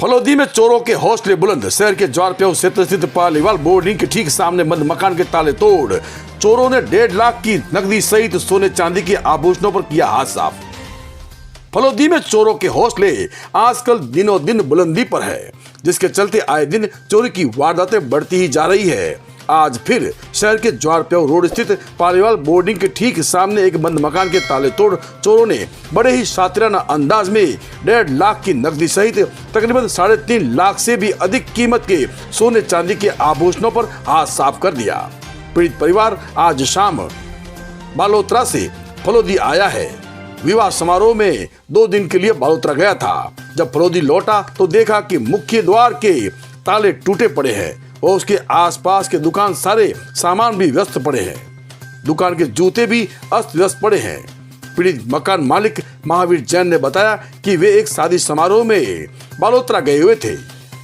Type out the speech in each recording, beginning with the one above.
फलोदी में चोरों के हौसले बुलंद। शहर के ज्वारप्याऊ क्षेत्र स्थित पालीवाल बोर्डिंग के ठीक सामने बंद मकान के ताले तोड़ चोरों ने 1.5 लाख की नकदी सहित सोने चांदी के आभूषणों पर किया हाथ साफ। फलोदी में चोरों के हौसले आजकल दिनों दिन बुलंदी पर है, जिसके चलते आए दिन चोरी की वारदातें बढ़ती ही जा रही है। आज फिर शहर के ज्वारप्याऊ रोड स्थित पालीवाल बोर्डिंग के ठीक सामने एक बंद मकान के ताले तोड़ चोरों ने बड़े ही शातिराना अंदाज में 1.5 लाख की नकदी सहित तकरीबन 3.5 लाख से भी अधिक कीमत के सोने चांदी के आभूषणों पर हाथ साफ कर दिया। पीड़ित परिवार आज शाम बालोतरा से फलोदी आया है। विवाह समारोह में 2 दिन के लिए बालोतरा गया था। जब फलोदी लौटा तो देखा कि मुख्य द्वार के ताले टूटे पड़े हैं और उसके आसपास के दुकान सारे सामान भी व्यस्त पड़े हैं। दुकान के जूते भी अस्त व्यस्त पड़े हैं। पीड़ित मकान मालिक महावीर जैन ने बताया कि वे एक शादी समारोह में बालोतरा गए हुए थे।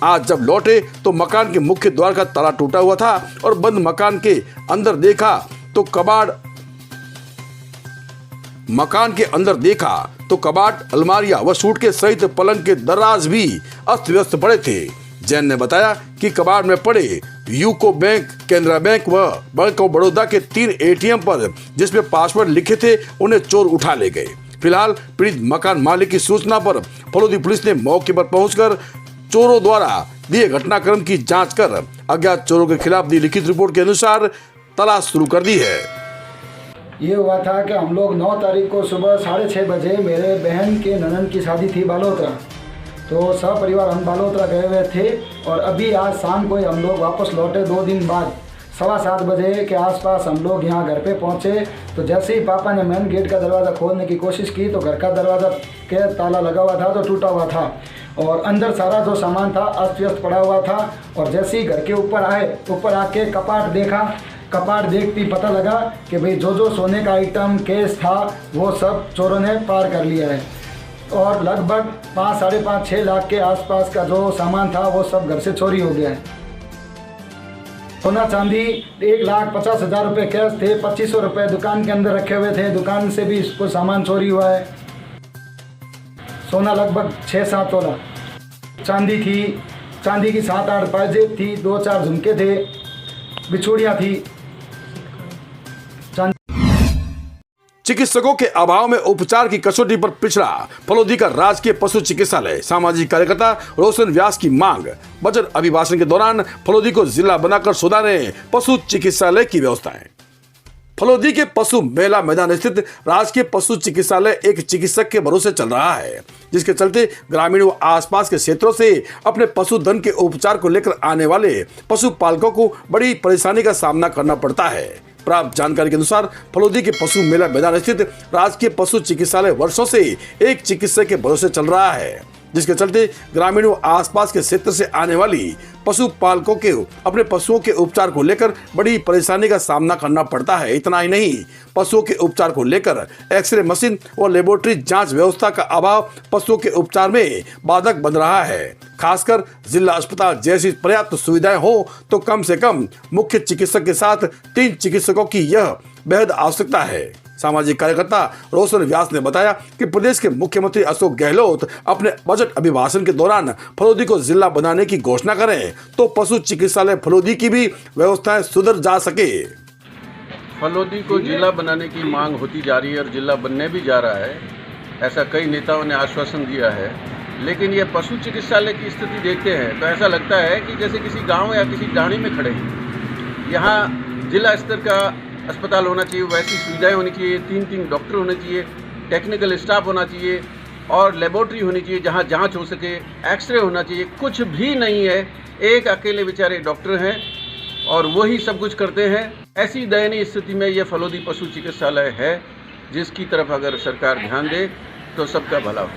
आज जब लौटे तो मकान के मुख्य द्वार का ताला टूटा हुआ था और बंद मकान के अंदर देखा तो कबाड़, अलमारियां व सूटकेस सहित पलंग के दराज भी अस्त व्यस्त पड़े थे। जैन ने बताया कि कबाड़ में पड़े यूको बैंक, केनरा बैंक व बैंक ऑफ बड़ौदा के 3 एटीएम पर जिसमें पासवर्ड लिखे थे उन्हें चोर उठा ले गए। फिलहाल पीड़ित मकान मालिक की सूचना पर फलोदी पुलिस ने मौके पर पहुंचकर चोरों द्वारा दिए घटनाक्रम की जांच कर अज्ञात चोरों के खिलाफ दी लिखित रिपोर्ट के अनुसार तलाश शुरू कर दी है। ये हुआ था कि हम लोग 9 तारीख को सुबह 6:30 बजे मेरे बहन के ननन की शादी थी बालोतरा, तो सब परिवार हम बालोतरा गए हुए थे और अभी आज शाम को हम लोग वापस लौटे 2 दिन बाद। 7:15 बजे के आसपास हम लोग यहाँ घर पे पहुँचे तो जैसे ही पापा ने मेन गेट का दरवाज़ा खोलने की कोशिश की तो घर का दरवाज़ा के ताला लगा हुआ था तो टूटा हुआ था और अंदर सारा जो सामान था अस्त व्यस्त पड़ा हुआ था। और जैसे ही घर के ऊपर आए, ऊपर आके कपाट देखा, कपाट देखती पता लगा कि भाई जो सोने का आइटम केस था वो सब चोरों ने पार कर लिया है और लगभग 5, 5.5, 6 लाख के आसपास का जो सामान था वो सब घर से चोरी हो गया है। सोना चांदी 1,50,000 रुपये कैश थे, 2500 रुपये दुकान के अंदर रखे हुए थे, दुकान से भी इसको सामान चोरी हुआ है। सोना लगभग 6-7 तोला, चांदी थी, चांदी की 7-8 पाजेब थी, 2-4 झुमके थे, बिछुड़ियाँ थी। चिकित्सकों के अभाव में उपचार की कसौटी पर पिछड़ा फलोदी का राजकीय पशु चिकित्सालय। सामाजिक कार्यकर्ता रोशन व्यास की मांग। बजट अभिभाषण के दौरान फलोदी को जिला बनाकर सुधारे पशु चिकित्सालय की व्यवस्थाएं। फलोदी के पशु मेला मैदान स्थित राजकीय पशु चिकित्सालय एक चिकित्सक के भरोसे चल रहा है, जिसके चलते ग्रामीण व आसपास के क्षेत्रों से अपने पशुधन के उपचार को लेकर आने वाले पशुपालकों को बड़ी परेशानी का सामना करना पड़ता है। प्राप्त जानकारी के अनुसार फलोदी के पशु मेला मैदान स्थित राजकीय पशु चिकित्सालय वर्षों से एक चिकित्सक के भरोसे चल रहा है, जिसके चलते ग्रामीणों आसपास के क्षेत्र से आने वाली पशुपालकों के अपने पशुओं के उपचार को लेकर बड़ी परेशानी का सामना करना पड़ता है। इतना ही नहीं, पशुओं के उपचार को लेकर एक्सरे मशीन और लेबोरेटरी जांच व्यवस्था का अभाव पशुओं के उपचार में बाधक बन रहा है। खासकर जिला अस्पताल जैसी पर्याप्त सुविधाएं हो तो कम से कम मुख्य चिकित्सक के साथ 3 चिकित्सकों की यह बेहद आवश्यकता है। सामाजिक कार्यकर्ता रोशन व्यास ने बताया कि प्रदेश के मुख्यमंत्री अशोक गहलोत अपने बजट अभिभाषण के दौरान फलोदी को जिला बनाने की घोषणा करें तो पशु चिकित्सालय फलोदी की भी व्यवस्थाएं सुधर जा सके। फलोदी को जिला बनाने की मांग होती जा रही है और जिला बनने भी जा रहा है, ऐसा कई नेताओं ने आश्वासन दिया है। लेकिन ये पशु चिकित्सालय की स्थिति देखते हैं तो ऐसा लगता है कि जैसे किसी गाँव या किसी डाणी में खड़े हैं। यहाँ जिला स्तर का अस्पताल होना चाहिए, वैसी सुविधाएं होनी चाहिए, 3 डॉक्टर होने चाहिए, टेक्निकल स्टाफ होना चाहिए और लेबोरेटरी होनी चाहिए जहां जांच हो सके, एक्सरे होना चाहिए। कुछ भी नहीं है, एक अकेले बेचारे डॉक्टर हैं और वही सब कुछ करते हैं। ऐसी दयनीय स्थिति में यह फलोदी पशु चिकित्सालय है, जिसकी तरफ अगर सरकार ध्यान दे तो सबका भला हो।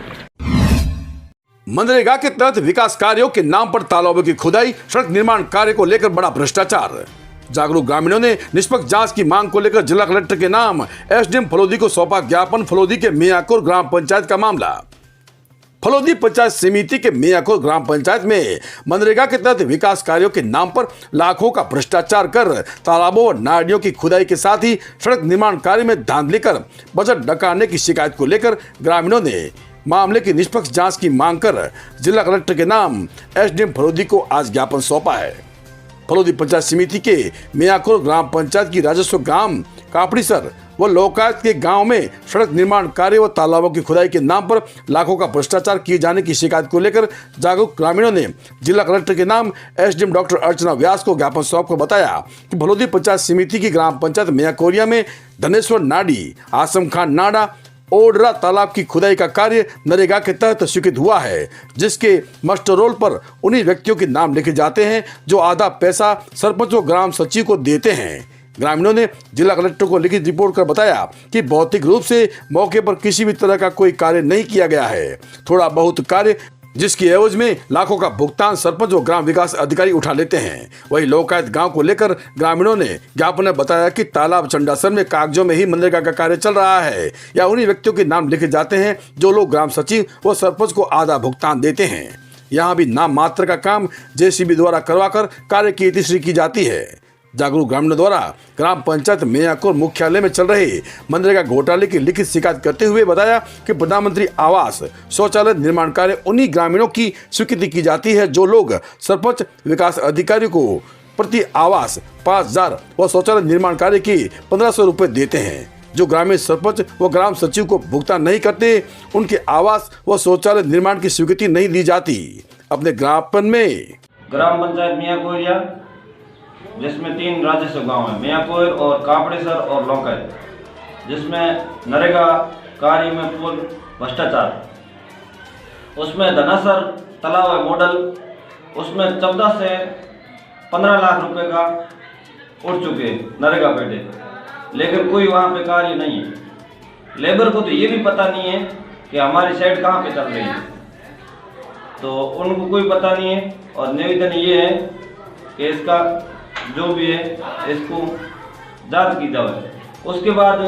मनरेगा के तहत विकास कार्यों के नाम पर तालाबों की खुदाई, सड़क निर्माण कार्य को लेकर बड़ा भ्रष्टाचार। जागरूक ग्रामीणों ने निष्पक्ष जांच की मांग को लेकर जिला कलेक्टर के नाम एसडीएम फलोदी को सौंपा ज्ञापन। फलोदी के मियाँकोर ग्राम पंचायत का मामला। फलोदी पंचायत समिति के मियाँकोर ग्राम पंचायत में मनरेगा के तहत विकास कार्यों के नाम पर लाखों का भ्रष्टाचार कर तालाबों और नालियों की खुदाई के साथ ही सड़क निर्माण कार्य में धांधली कर बजट डकारने की शिकायत को लेकर ग्रामीणों ने मामले की निष्पक्ष जांच की मांग कर जिला कलेक्टर के नाम एसडीएम फलोदी को आज ज्ञापन सौंपा है। फलोदी पंचायत समिति के मियाकोर ग्राम पंचायत की राजस्व ग्राम कापड़ीसर व लोकायत के गांव में सड़क निर्माण कार्य व तालाबों की खुदाई के नाम पर लाखों का भ्रष्टाचार किए जाने की शिकायत को लेकर जागरूक ग्रामीणों ने जिला कलेक्टर के नाम एसडीएम डॉक्टर अर्चना व्यास को ज्ञापन सौंपकर बताया कि फलोदी पंचायत समिति की ग्राम पंचायत मियाकोरिया में धनेश्वर नाडी, आसम खान नाडा, ओडरा तालाब की खुदाई का कार्य नरेगा के तहत स्वीकृत हुआ है, जिसके मास्टर रोल पर उन्हीं व्यक्तियों के नाम लिखे जाते हैं जो आधा पैसा सरपंच व ग्राम सचिव को देते हैं। ग्रामीणों ने जिला कलेक्टर को लिखित रिपोर्ट कर बताया कि भौतिक रूप से मौके पर किसी भी तरह का कोई कार्य नहीं किया गया है। थोड़ा बहुत कार्य जिसकी एवज में लाखों का भुगतान सरपंच और ग्राम विकास अधिकारी उठा लेते हैं। वही लोकायत गांव को लेकर ग्रामीणों ने ज्ञापन में बताया कि तालाब चंडासर में कागजों में ही मनरेगा का कार्य चल रहा है या उन्हीं व्यक्तियों के नाम लिखे जाते हैं जो लोग ग्राम सचिव व सरपंच को आधा भुगतान देते हैं। यहाँ भी नाम मात्र का काम जेसीबी द्वारा करवाकर कार्य की तीसरी की जाती है। जागरूक ग्रामीणों द्वारा ग्राम पंचायत मियाकोर मुख्यालय में चल रहे मनरेगा घोटाले की लिखित शिकायत करते हुए बताया कि प्रधानमंत्री आवास शौचालय निर्माण कार्य उन्हीं ग्रामीणों की स्वीकृति की जाती है जो लोग सरपंच विकास अधिकारी को प्रति आवास 5,000 व शौचालय निर्माण कार्य की 1,500 रुपये देते हैं। जो ग्रामीण सरपंच व ग्राम सचिव को भुगतान नहीं करते उनके आवास व शौचालय निर्माण की स्वीकृति नहीं दी जाती। अपने ज्ञापन में ग्राम पंचायत मियाकोरिया जिसमें 3 राजस्व गांव हैं, मियाकोर और कापड़ेसर और लोकायत, जिसमें नरेगा कार्य में पूर्ण भ्रष्टाचार, उसमें धनासर तालाब है मॉडल, उसमें 14 से 15 लाख रुपए का उठ चुके नरेगा पेटे, लेकिन कोई वहाँ पे कार्य नहीं है। लेबर को तो ये भी पता नहीं है कि हमारी साइड कहाँ पे चल रही है, तो उनको कोई पता नहीं है। और निवेदन ये है कि इसका जो भी है इसको जांच की जाए। उसके बाद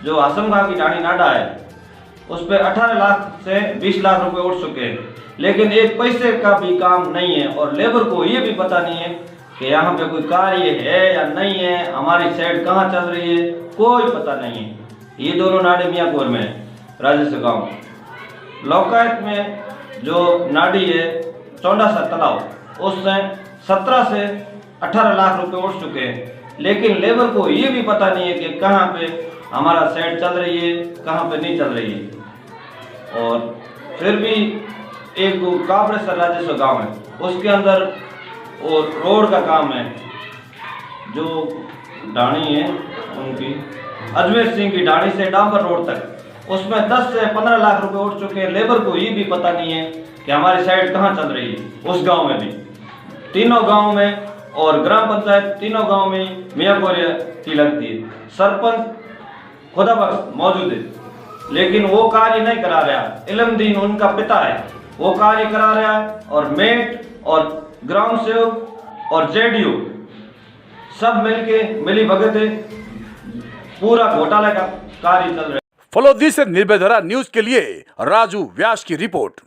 जो आसम खान की ढाणी नाडा है उस पर 18 लाख से 20 लाख रुपए उठ चुके हैं, लेकिन एक पैसे का भी काम नहीं है। और लेबर को ये भी पता नहीं है कि यहाँ पे कोई कार्य है या नहीं है, हमारी साइड कहाँ चल रही है, कोई पता नहीं है। ये दोनों नाडे मियाकोर में राजस्व गाँव। लोकायत में जो नाडी है चौंडासा तालाब, उससे 17 से 18 लाख रुपए उठ चुके हैं, लेकिन लेबर को ये भी पता नहीं है कि कहाँ पे हमारा साइड चल रही है, कहाँ पे नहीं चल रही है। और फिर भी एक कापड़ेसर राजस्व गांव है, उसके अंदर और रोड का काम है। जो ढाणी है उनकी अजमेर सिंह की ढाणी से डांबर रोड तक, उसमें 10 से 15 लाख रुपए उठ चुके हैं। लेबर को ये भी पता नहीं है कि हमारी साइड कहाँ चल रही है। उस गाँव में भी तीनों गाँव में और ग्राम पंचायत तीनों गांव में मियाकोरिया की लगती है। सरपंच खुदा बख्श मौजूद है, लेकिन वो कार्य नहीं करा रहा। इलमदीन उनका पिता है, वो कार्य करा रहा है। और मेट और ग्राम सेवक और जेडीओ सब मिलके मिली भगत है, पूरा घोटाले का कार्य चल रहा है। फलोदी से निर्भय धारा न्यूज के लिए राजू व्यास की रिपोर्ट।